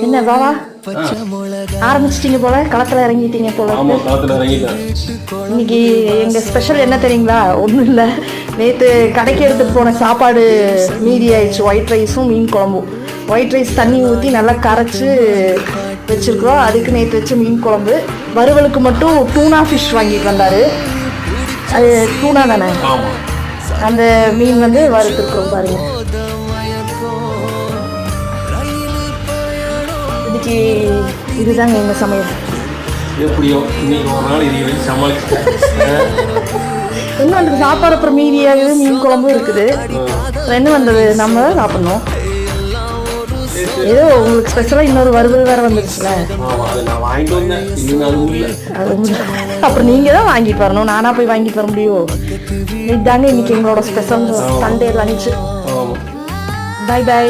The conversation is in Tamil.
என்ன பாவா ஆரம்பிச்சிட்டீங்க போல, களத்துல இறங்கிட்டீங்க போல. இன்னைக்கு எங்க ஸ்பெஷல் என்ன தெரியுங்களா? ஒன்றும் இல்லை, நேற்று கடைக்கு எடுத்துகிட்டு போன சாப்பாடு மீதி ஆயிடுச்சு. ஒயிட் ரைஸும் மீன் குழம்பும். ஒயிட் ரைஸ் தண்ணி ஊற்றி நல்லா கரைச்சி வச்சுருக்குறோம். அதுக்கு நேற்று வச்ச மீன் குழம்பு. வறுவலுக்கு மட்டும் டூனா ஃபிஷ் வாங்கிட்டு வந்தார். அது டூனா தானே, அந்த மீன் வந்து வறுத்துருக்குறோம் பாருங்க. இன்னைக்கு இதுதாங்க எங்கள் சமையல். எப்படியோ இன்னைக்கு ஒரு நாள் இது சமாளிச்சு இன்னும் அந்த சாப்பாடு அப்புறம் மீதியாகுது, மீன் குழம்பும் இருக்குது. என்ன வந்தது, நம்ம தான் சாப்பிட்ணும். ஏதோ உங்களுக்கு ஸ்பெஷலாக இன்னொரு வறுவல் வேறு வந்துருச்சுல, அப்புறம் நீங்கள் தான் வாங்கிட்டு வரணும், நானாக போய் வாங்கிட்டு வர முடியும்? இதுதாங்க இன்னைக்கு எங்களோட special Sunday lunch. Bye by.